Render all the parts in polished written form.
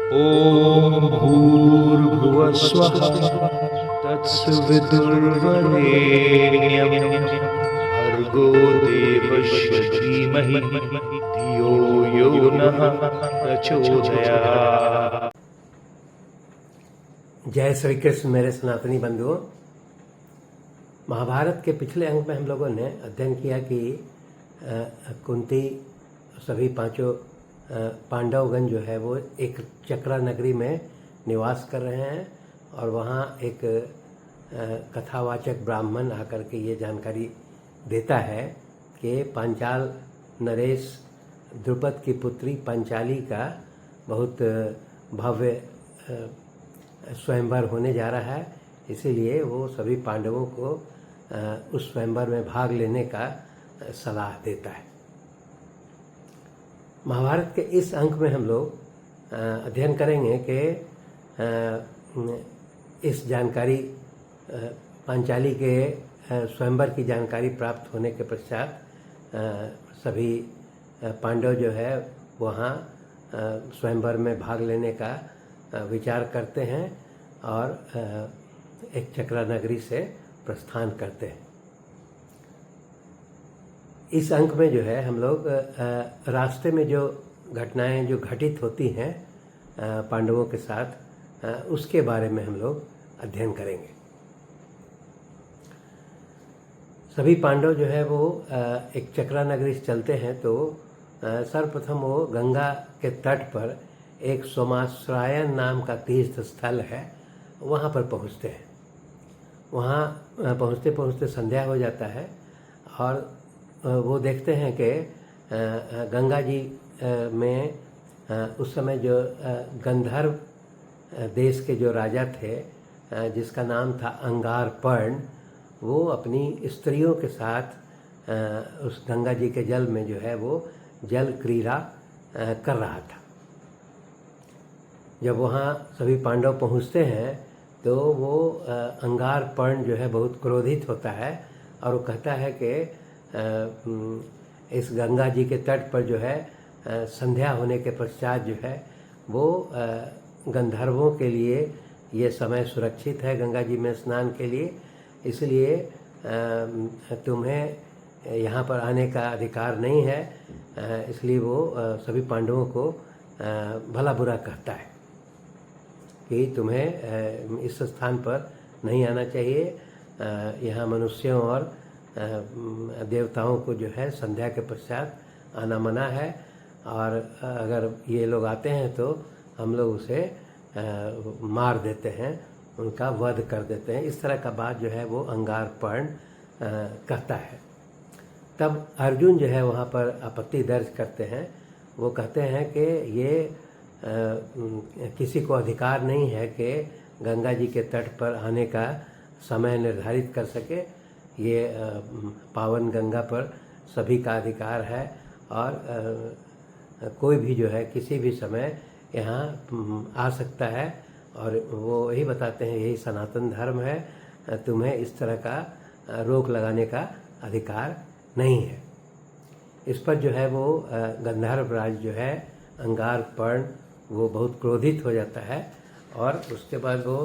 ॐ भूर्भुवः स्वः तत्सवितुर्वरेण्यं भर्गो देवस्य धीमहि धियो यो नः प्रचोदयात्। जय श्री कृष्ण मेरे सनातनी बंधुओं। महाभारत के पिछले अंक में हम लोगों ने अध्ययन किया कि कुंती सभी पांचों पांडवगण जो है वो एक चक्रा नगरी में निवास कर रहे हैं और वहाँ एक कथावाचक ब्राह्मण आकर के ये जानकारी देता है कि पांचाल नरेश द्रुपद की पुत्री पंचाली का बहुत भव्य स्वयंवर होने जा रहा है, इसीलिए वो सभी पांडवों को उस स्वयंवर में भाग लेने का सलाह देता है। महाभारत के इस अंक में हम लोग अध्ययन करेंगे कि इस जानकारी पांचाली के स्वयंवर की जानकारी प्राप्त होने के पश्चात सभी पांडव जो है वहाँ स्वयंवर में भाग लेने का विचार करते हैं और एक चक्रा नगरी से प्रस्थान करते हैं। इस अंक में जो है हम लोग रास्ते में जो घटनाएं जो घटित होती हैं पांडवों के साथ उसके बारे में हम लोग अध्ययन करेंगे। सभी पांडव जो है वो एक चक्रा नगरी से चलते हैं तो सर्वप्रथम वो गंगा के तट पर एक सोमाश्रायन नाम का तीर्थ स्थल है, वहाँ पर पहुँचते हैं। वहाँ पहुँचते पहुँचते संध्या हो जाता है और वो देखते हैं कि गंगा जी में उस समय जो गंधर्व देश के जो राजा थे जिसका नाम था अंगारपर्ण, वो अपनी स्त्रियों के साथ उस गंगा जी के जल में जो है वो जल क्रीड़ा कर रहा था। जब वहाँ सभी पांडव पहुँचते हैं तो वो अंगारपर्ण जो है बहुत क्रोधित होता है और वो कहता है कि इस गंगा जी के तट पर जो है संध्या होने के पश्चात जो है वो गंधर्वों के लिए ये समय सुरक्षित है गंगा जी में स्नान के लिए, इसलिए तुम्हें यहाँ पर आने का अधिकार नहीं है। इसलिए वो सभी पांडवों को भला बुरा कहता है कि तुम्हें इस स्थान पर नहीं आना चाहिए। यहाँ मनुष्यों और देवताओं को जो है संध्या के पश्चात आना मना है और अगर ये लोग आते हैं तो हम लोग उसे मार देते हैं, उनका वध कर देते हैं। इस तरह का बात जो है वो अंगारपर्ण कहता है। तब अर्जुन जो है वहाँ पर आपत्ति दर्ज करते हैं। वो कहते हैं कि ये किसी को अधिकार नहीं है कि गंगा जी के तट पर आने का समय निर्धारित कर सके। ये पावन गंगा पर सभी का अधिकार है और कोई भी जो है किसी भी समय यहाँ आ सकता है और वो यही बताते हैं यही सनातन धर्म है, तुम्हें इस तरह का रोक लगाने का अधिकार नहीं है। इस पर जो है वो गंधर्व राज जो है अंगारपर्ण वो बहुत क्रोधित हो जाता है और उसके बाद वो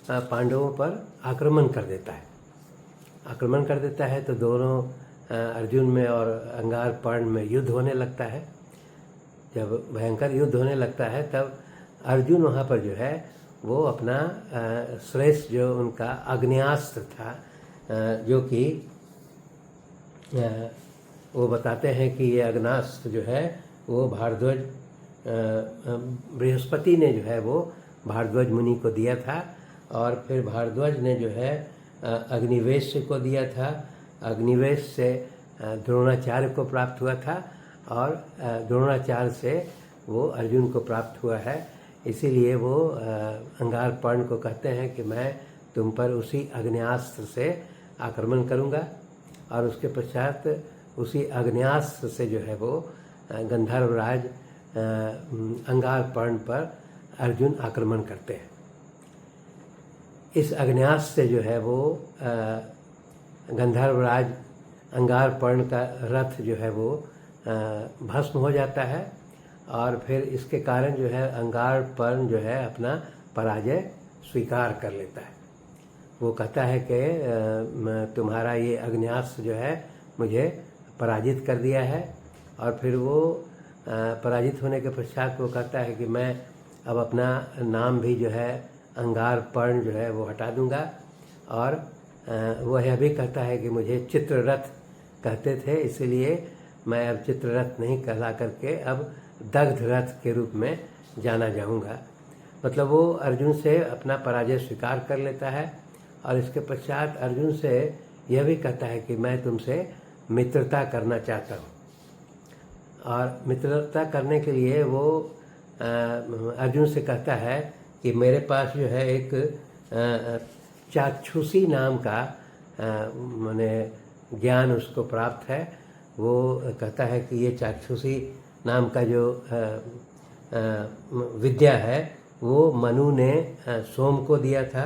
पांडवों पर आक्रमण कर देता है। आक्रमण कर देता है तो दोनों अर्जुन में और अंगारपर्ण में युद्ध होने लगता है। जब भयंकर युद्ध होने लगता है तब अर्जुन वहाँ पर जो है वो अपना श्रेष्ठ जो उनका अग्न्यास्त्र था जो कि वो बताते हैं कि ये अग्न्यास्त्र जो है वो भारद्वाज बृहस्पति ने जो है वो भारद्वाज मुनि को दिया था और फिर भारद्वाज ने जो है अग्निवेश को दिया था। अग्निवेश से द्रोणाचार्य को प्राप्त हुआ था और द्रोणाचार्य से वो अर्जुन को प्राप्त हुआ है। इसीलिए वो अंगारपर्ण को कहते हैं कि मैं तुम पर उसी अग्न्यास्त्र से आक्रमण करूंगा और उसके पश्चात उसी अग्न्यास्त्र से जो है वो गंधर्वराज अंगारपर्ण पर अर्जुन आक्रमण करते हैं। इस अग्न्यास्त्र से जो है वो गंधर्वराज अंगारपर्ण का रथ जो है वो भस्म हो जाता है और फिर इसके कारण जो है अंगारपर्ण जो है अपना पराजय स्वीकार कर लेता है। वो कहता है कि तुम्हारा ये अग्न्यास्त्र जो है मुझे पराजित कर दिया है। और फिर वो पराजित होने के पश्चात वो कहता है कि मैं अब अपना नाम भी जो है अंगारपर्ण जो है वो हटा दूंगा। और वह यह भी कहता है कि मुझे चित्ररथ कहते थे, इसलिए मैं अब चित्ररथ नहीं कहला करके अब दग्धरथ के रूप में जाना जाऊंगा। मतलब वो अर्जुन से अपना पराजय स्वीकार कर लेता है और इसके पश्चात अर्जुन से यह भी कहता है कि मैं तुमसे मित्रता करना चाहता हूँ। और मित्रता करने के लिए वो अर्जुन से कहता है कि मेरे पास जो है एक चाक्षुषी नाम का माने ज्ञान उसको प्राप्त है। वो कहता है कि ये चाक्षुषी नाम का जो विद्या है वो मनु ने सोम को दिया था,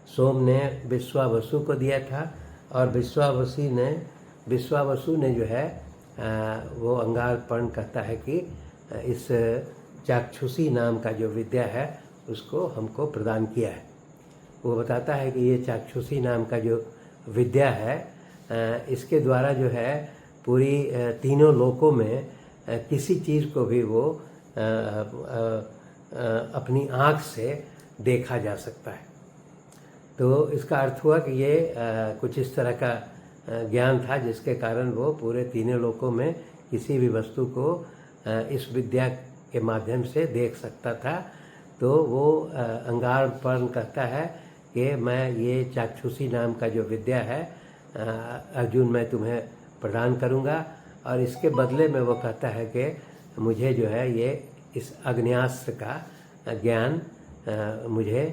सोम ने विश्वावसु को दिया था और विश्वावसु ने जो है वो अंगारपर्ण कहता है कि इस चाक्षुषी नाम का जो विद्या है उसको हमको प्रदान किया है। वो बताता है कि ये चाक्षुषी नाम का जो विद्या है इसके द्वारा जो है पूरी तीनों लोकों में किसी चीज़ को भी वो अपनी आँख से देखा जा सकता है। तो इसका अर्थ हुआ कि ये कुछ इस तरह का ज्ञान था जिसके कारण वो पूरे तीनों लोकों में किसी भी वस्तु को इस विद्या के माध्यम से देख सकता था। तो वो अंगारपर्ण कहता है कि मैं ये चाक्षुषी नाम का जो विद्या है अर्जुन मैं तुम्हें प्रदान करूँगा और इसके बदले में वो कहता है कि मुझे जो है ये इस अग्न्यास्त्र का ज्ञान मुझे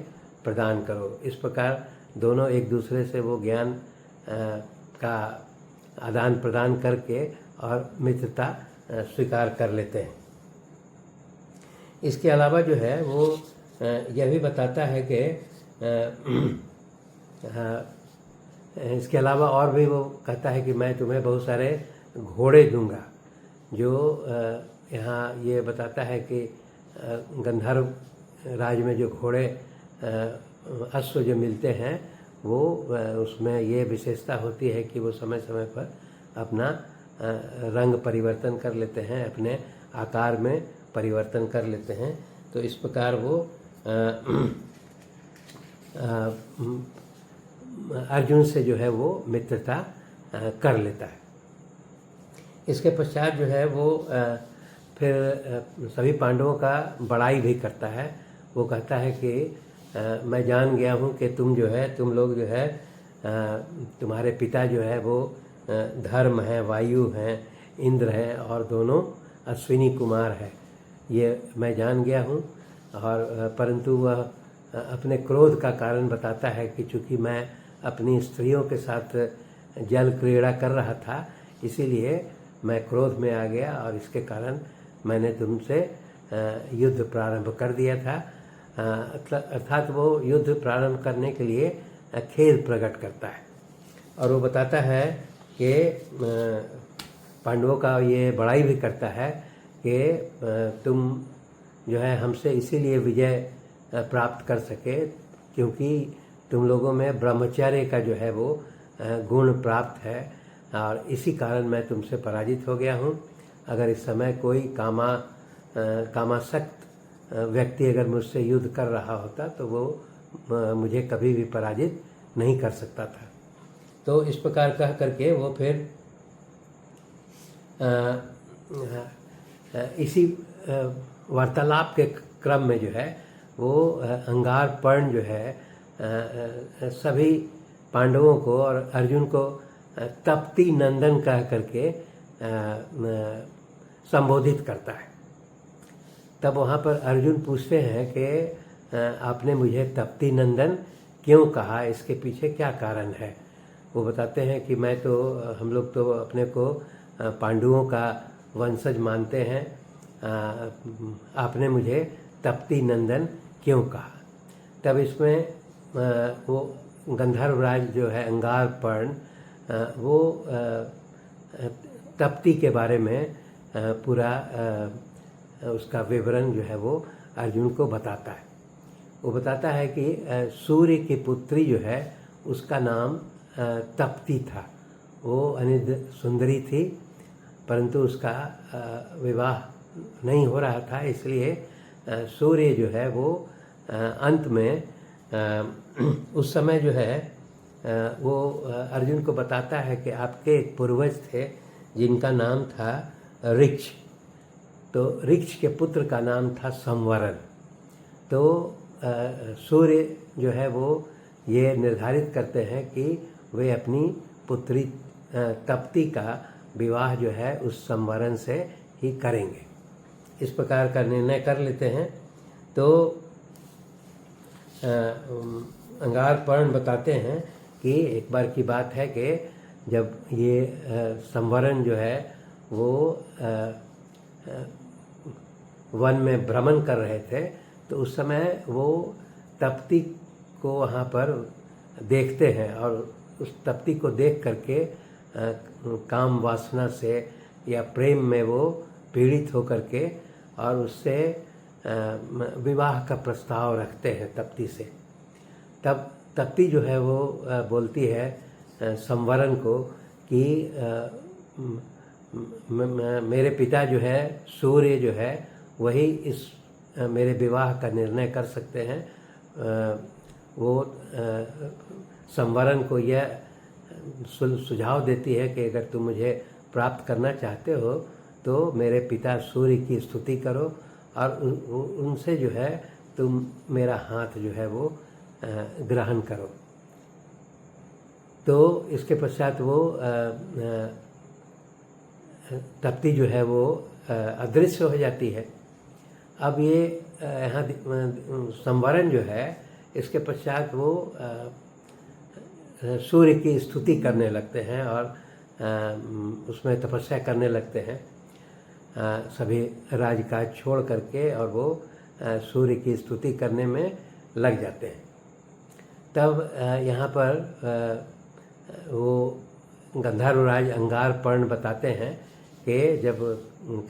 प्रदान करो। इस प्रकार दोनों एक दूसरे से वो ज्ञान का आदान प्रदान करके और मित्रता स्वीकार कर लेते हैं। इसके अलावा जो है वो यह भी बताता है कि इसके अलावा और भी वो कहता है कि मैं तुम्हें बहुत सारे घोड़े दूंगा। जो यहाँ ये बताता है कि गंधर्व राज में जो घोड़े अश्व जो मिलते हैं वो उसमें ये विशेषता होती है कि वो समय समय पर अपना रंग परिवर्तन कर लेते हैं, अपने आकार में परिवर्तन कर लेते हैं। तो इस प्रकार वो अर्जुन से जो है वो मित्रता कर लेता है। इसके पश्चात जो है वो फिर सभी पांडवों का बड़ाई भी करता है। वो कहता है कि मैं जान गया हूँ कि तुम लोग जो है तुम्हारे पिता जो है वो धर्म हैं, वायु हैं, इंद्र हैं और दोनों अश्विनी कुमार हैं, ये मैं जान गया हूँ। और परंतु वह अपने क्रोध का कारण बताता है कि चूँकि मैं अपनी स्त्रियों के साथ जल क्रीड़ा कर रहा था इसीलिए मैं क्रोध में आ गया और इसके कारण मैंने तुमसे युद्ध प्रारंभ कर दिया था। अर्थात वो युद्ध प्रारंभ करने के लिए खेद प्रकट करता है और वो बताता है कि पांडवों का ये बड़ाई भी करता है कि तुम जो है हमसे इसीलिए विजय प्राप्त कर सके क्योंकि तुम लोगों में ब्रह्मचर्य का जो है वो गुण प्राप्त है और इसी कारण मैं तुमसे पराजित हो गया हूँ। अगर इस समय कोई कामासक्त व्यक्ति अगर मुझसे युद्ध कर रहा होता तो वो मुझे कभी भी पराजित नहीं कर सकता था। तो इस प्रकार कह करके वो फिर इसी वार्तालाप के क्रम में जो है वो अंगारपर्ण जो है सभी पांडवों को और अर्जुन को तप्ती नंदन कह करके संबोधित करता है। तब वहाँ पर अर्जुन पूछते हैं कि आपने मुझे तप्ती नंदन क्यों कहा, इसके पीछे क्या कारण है। वो बताते हैं कि हम लोग तो अपने को पांडवों का वंशज मानते हैं, आपने मुझे तप्ती नंदन क्यों कहा। तब इसमें वो गंधर्वराज जो है अंगारपर्ण वो तप्ती के बारे में पूरा उसका विवरण जो है वो अर्जुन को बताता है। वो बताता है कि सूर्य की पुत्री जो है उसका नाम तप्ती था। वो अनिद सुंदरी थी, परंतु उसका विवाह नहीं हो रहा था, इसलिए सूर्य जो है वो अंत में उस समय जो है वो अर्जुन को बताता है कि आपके एक पूर्वज थे जिनका नाम था ऋक्ष। तो ऋक्ष के पुत्र का नाम था संवरण। तो सूर्य जो है वो ये निर्धारित करते हैं कि वे अपनी पुत्री तप्ती का विवाह जो है उस संवरण से ही करेंगे। इस प्रकार का निर्णय कर लेते हैं। तो अंगारपर्ण बताते हैं कि एक बार की बात है कि जब ये संवरण जो है वो वन में भ्रमण कर रहे थे, तो उस समय वो तप्ती को वहाँ पर देखते हैं और उस तप्ती को देख करके काम वासना से या प्रेम में वो पीड़ित होकर के और उससे विवाह का प्रस्ताव रखते हैं तप्ती से। तब तप्ती जो है वो बोलती है संवरण को कि मेरे पिता जो है सूर्य जो है वही इस मेरे विवाह का निर्णय कर सकते हैं। वो संवरण को यह सुझाव देती है कि अगर तुम मुझे प्राप्त करना चाहते हो तो मेरे पिता सूर्य की स्तुति करो और उनसे जो है तुम मेरा हाथ जो है वो ग्रहण करो। तो इसके पश्चात वो तप्ती जो है वो अदृश्य हो जाती है। अब ये यहाँ संवरण जो है इसके पश्चात वो सूर्य की स्तुति करने लगते हैं और उसमें तपस्या करने लगते हैं, सभी राजकाज छोड़ करके, और वो सूर्य की स्तुति करने में लग जाते हैं। तब यहाँ पर वो गंधर्वराज अंगारपर्ण बताते हैं कि जब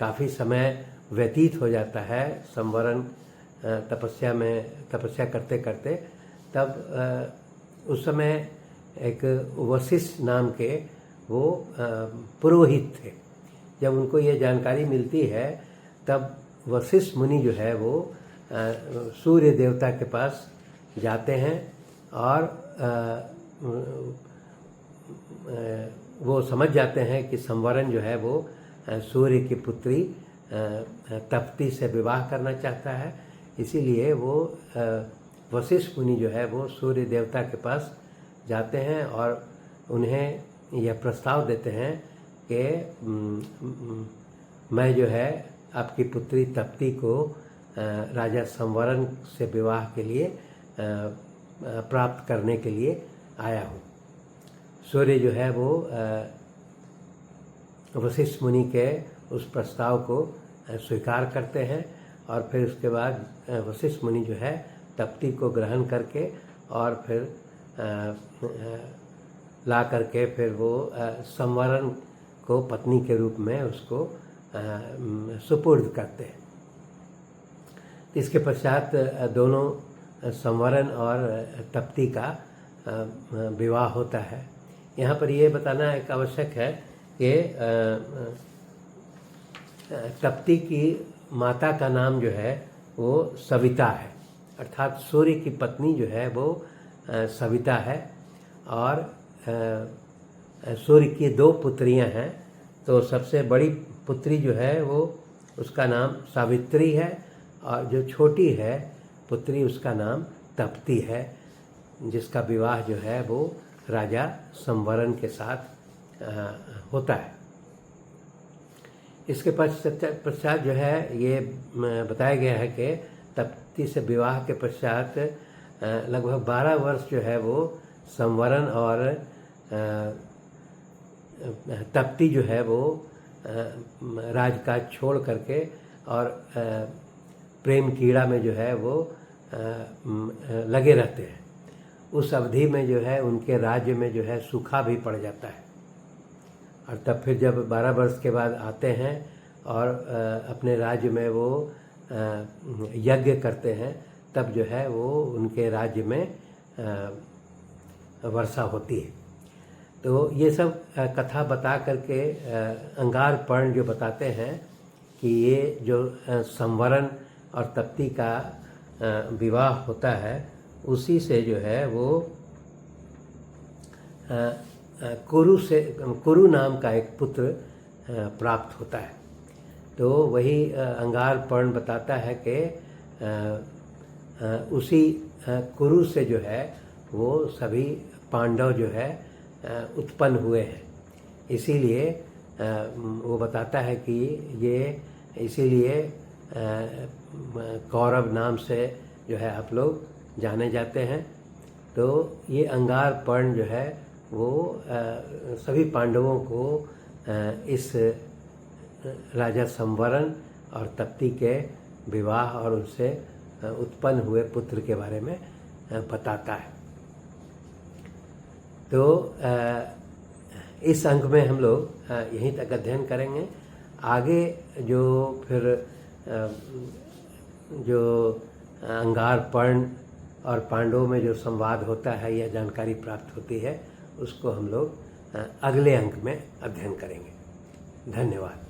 काफ़ी समय व्यतीत हो जाता है संवरण तपस्या करते करते, तब उस समय एक वशिष्ठ नाम के वो पुरोहित थे। जब उनको ये जानकारी मिलती है तब वशिष्ठ मुनि जो है वो सूर्य देवता के पास जाते हैं और वो समझ जाते हैं कि संवरण जो है वो सूर्य की पुत्री तप्ती से विवाह करना चाहता है। इसीलिए वो वशिष्ठ मुनि जो है वो सूर्य देवता के पास जाते हैं और उन्हें यह प्रस्ताव देते हैं कि मैं जो है आपकी पुत्री तप्ती को राजा संवरण से विवाह के लिए प्राप्त करने के लिए आया हूँ। सूर्य जो है वो वशिष्ठ मुनि के उस प्रस्ताव को स्वीकार करते हैं और फिर उसके बाद वशिष्ठ मुनि जो है तप्ती को ग्रहण करके और फिर ला करके फिर वो संवरण को पत्नी के रूप में उसको सुपुर्द करते हैं। इसके पश्चात दोनों संवरण और तप्ती का विवाह होता है। यहाँ पर ये बताना एक आवश्यक है कि तप्ती की माता का नाम जो है वो सविता है, अर्थात सूर्य की पत्नी जो है वो सविता है। और सूर्य की दो पुत्रियां हैं, तो सबसे बड़ी पुत्री जो है वो उसका नाम सावित्री है और जो छोटी है पुत्री उसका नाम तप्ती है, जिसका विवाह जो है वो राजा संवरण के साथ होता है। इसके पश्चात जो है ये बताया गया है कि तप्ती से विवाह के पश्चात लगभग 12 वर्ष जो है वो संवरण और तप्ती जो है वो राजकाज छोड़ करके और प्रेम कीड़ा में जो है वो लगे रहते हैं। उस अवधि में जो है उनके राज्य में जो है सूखा भी पड़ जाता है। और तब फिर जब 12 वर्ष के बाद आते हैं और अपने राज्य में वो यज्ञ करते हैं, तब जो है वो उनके राज्य में वर्षा होती है। तो ये सब कथा बता करके अंगार पर्ण जो बताते हैं कि ये जो संवरण और तप्ती का विवाह होता है, उसी से जो है वो कुरु नाम का एक पुत्र प्राप्त होता है। तो वही अंगार पर्ण बताता है कि उसी कुरु से जो है वो सभी पांडव जो है उत्पन्न हुए हैं। इसीलिए वो बताता है कि ये इसीलिए कौरव नाम से जो है आप लोग जाने जाते हैं। तो ये अंगार पर्ण जो है वो सभी पांडवों को इस राजा संवरण और तप्ती के विवाह और उनसे उत्पन्न हुए पुत्र के बारे में बताता है। तो इस अंक में हम लोग यहीं तक अध्ययन करेंगे। आगे जो फिर जो अंगार पर्ण और पांडवों में जो संवाद होता है या जानकारी प्राप्त होती है, उसको हम लोग अगले अंक में अध्ययन करेंगे। धन्यवाद।